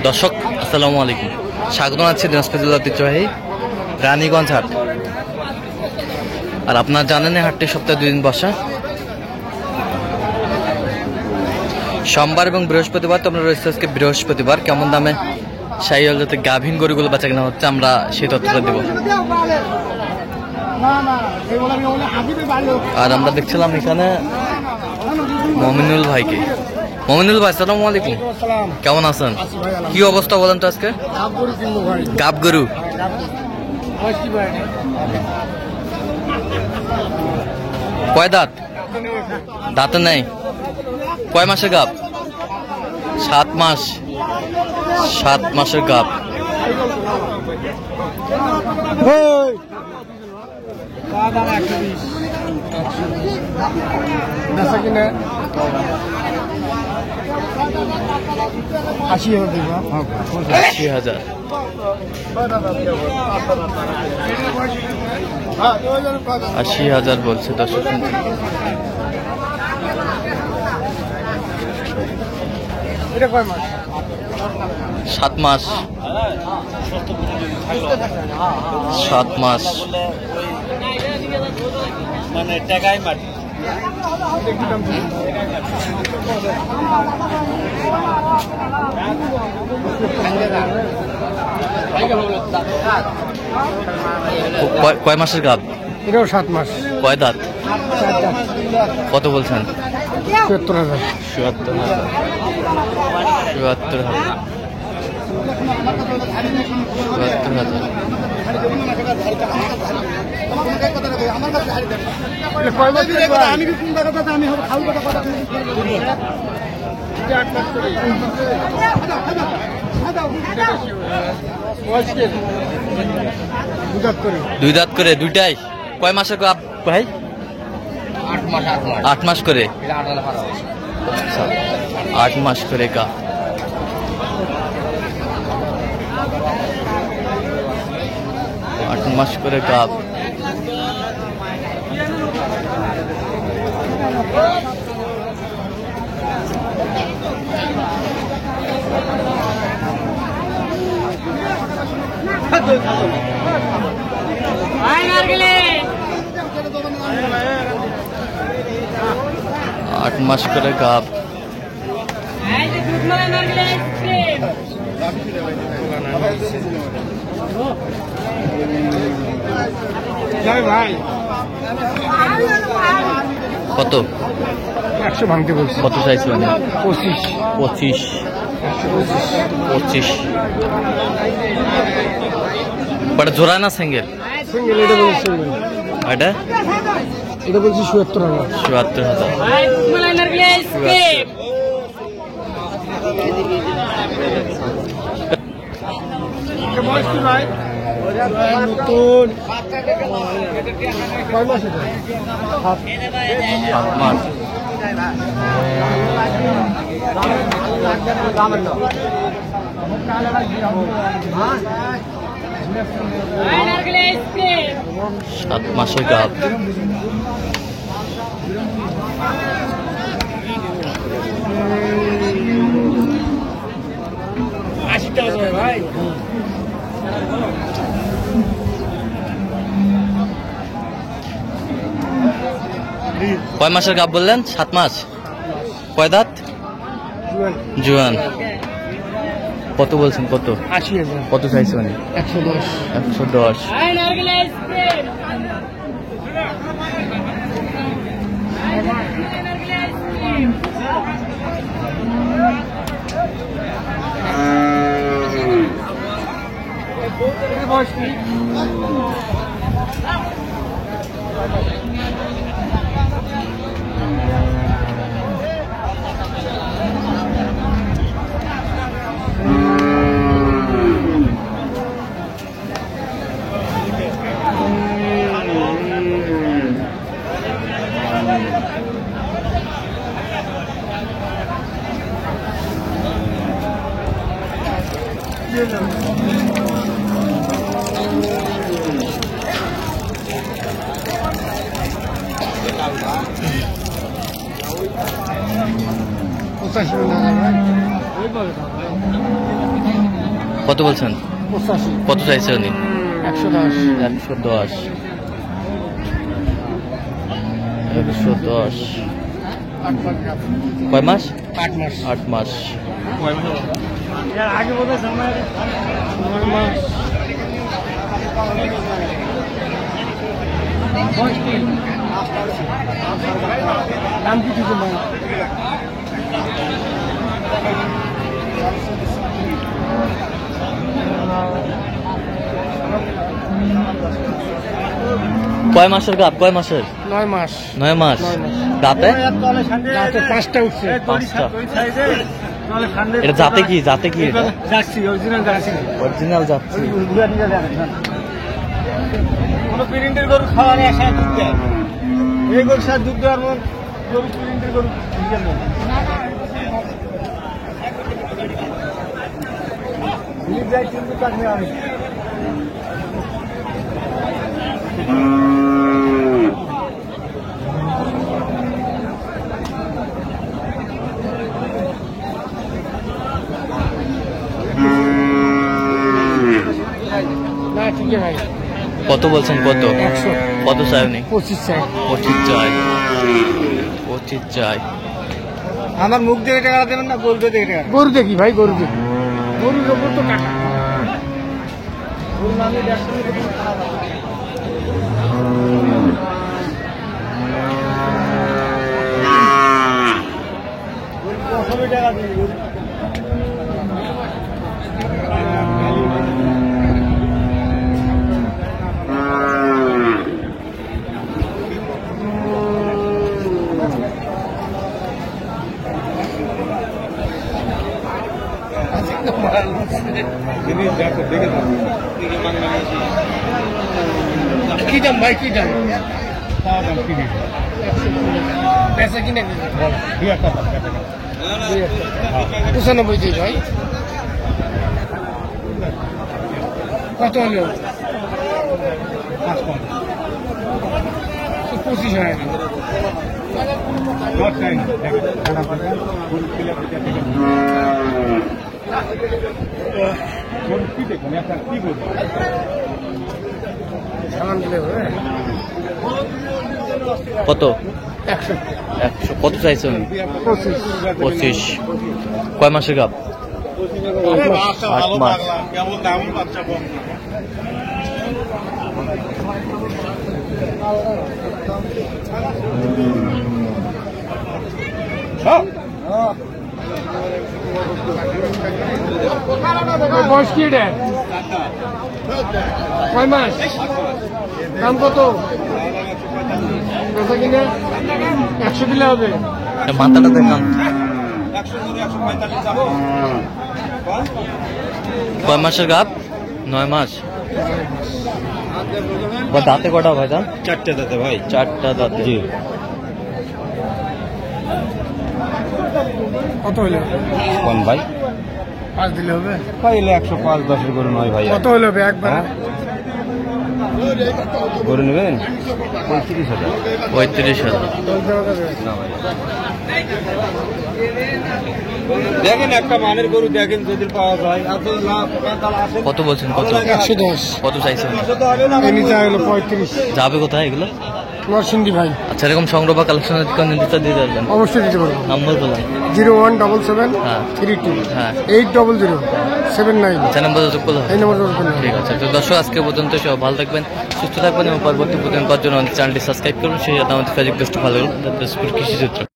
দর্শক আসসালামু আলাইকুম, স্বাগত জানাচ্ছি দিনাজপুর জেলার ঐতিহ্যবাহী রানীগঞ্জ হাট। আর আপনারা জানেন এই হাটটি সপ্তাহে 2 দিন বসা, সোমবার এবং বৃহস্পতিবার। তো আমরা রয়েছে আজকে বৃহস্পতিবার। কেমন দামে শাহিওয়াল জাতের গাভীন গরুগুলো বেচা কেনা হচ্ছে আমরা সেই তথ্যটা দেব। আর আমরা দেখছিলাম এখানে মমিনুল ভাইকে। মমিনুল ভাই আসসালামু আলাইকুম, কেমন আছেন? কি অবস্থা বলেন তো আজকে? গাব গরু কয় দাঁত? দাঁতে নেই। কয় মাসের গাব? 7 মাস। 7 মাসের গাব। আশি হাজার। বলছে দর্শক। 7 মাস। 7 মাস মানে টাকাই মাটি। কয় মাসের গাব? এটাও 7 মাস। কয় দাঁত? কত বলছেন? ৭৪,০০০। ৭৪,০০০। ৭৪,০০০। ৭৪,০০০। দুই দাঁত করে দুইটাই। কয় মাসের গাব ভাই? 8 মাস করে। 8 মাস করে গাব। 8 মাস করে গাব। আট মাস করে গাব। কত? 100 ভাঙতে বলছি। কত চাইছে মানে? 25। 25। বড় জোড়া না সিঙ্গেল? সিঙ্গেল। এটা বলছি সিঙ্গেল। এটা বলছি ৭৪,০০০। ৭৪,০০০। নতুন 7 মাস। 7 মাস। সাত মাসের গাব। কয় মাসের গাব বললেন? 7 মাস। কয় দাঁত? জুয়ান। কত বলছেন? কত? ৮০,০০০। কত চাইছে মানে? ১১০। 110। পঁচাশি কত বলছেন? 85, কত চাইছে উনি? 110, 110। 110। কয় মাস? 8 মাস। 8 মাস। আগে বোধ হয় 9 মাস। দাম কি দিতে ভাই? কয় মাসের গাপ? কয় মাসের? 9 মাস। 9 মাস। 9 মাস। গাপে রাতে 5টা উঠছে। 5টা। এটা জাতে কি? জাতে কি এটা? Jersey, original jersey. অরিজিনাল যাচ্ছে। কোনো প্রিন্টের গরু খাওয়া নেই, আসা দুধ দেয়। এই গরু সার দুধ দেওয়ার মন গরু প্রিন্টের গরু নিজের মন। কিন্তু কাটবে আমি না, ঠিক আছে ভাই। কত বলছেন? কত? 100, কত চাই উনি? 25 চাই। 25 চাই। 25 চাই। আমার মুখ দিয়ে টাকা দেবেন না, গরু দিয়ে টাকা? গরু দেখি ভাই, গরু দেখি। গরুর ওপর তো টাকা। গরু নামে 150 টাকা দিই। কি দাম ভাই? কি দাম? পেঁচা কিনে 95 দিই ভাই। কত হলো? 25 হয়। কত? 100। 100। কত চাইছে উনি? 25। 25। কয় মাসের গাপ? 8 মাস। বয়স কি এটা? কয় মাস? দাম কত? বেচা কিনে 100 দিলে হবে। মাথাটা দেখান। কয় মাসের গাপ? 9 মাস। দাঁতে কটা ভাই? দাম 4টে দাঁতে ভাই। 4টা দাঁতে। কত হলো? কোন ভাই? 5 দিলে হবে। পাইলে 105 10 গরু নয় ভাই। কত হলো হবে একবার? গরু নেবেন 35,000। 35,000। দেখেন একটা মানের গরু দেখেন যদি পাওয়া যায়। কত বলছেন? কত? 110। কত চাইছেন? এমনি চা হলো 35। যাবে কোথায় এগুলো? নরসিংদী ভাই। আচ্ছা, এরকম সংগ্রহ বা কালেকশনের নির্দেশটা দিয়ে দেবেন। অবশ্যই দিতে পারবো। নাম্বার বলুন। 0177 হ্যাঁ। 32 হ্যাঁ। 800 79। নাম্বার যোগ করলে হবে। এই নম্বর করবেন। ঠিক আছে। তো দর্শক, আজকে পর্যন্ত সব ভালো থাকবেন, সুস্থ থাকবেন এবং পরবর্তী পর্যন্ত পাওয়ার জন্য আমাদের চ্যানেলটি সাবস্ক্রাইব করুন। সেই সাথে আমাদের ফেসবুক পেজটি ভালো করুন, কৃষি চিত্র।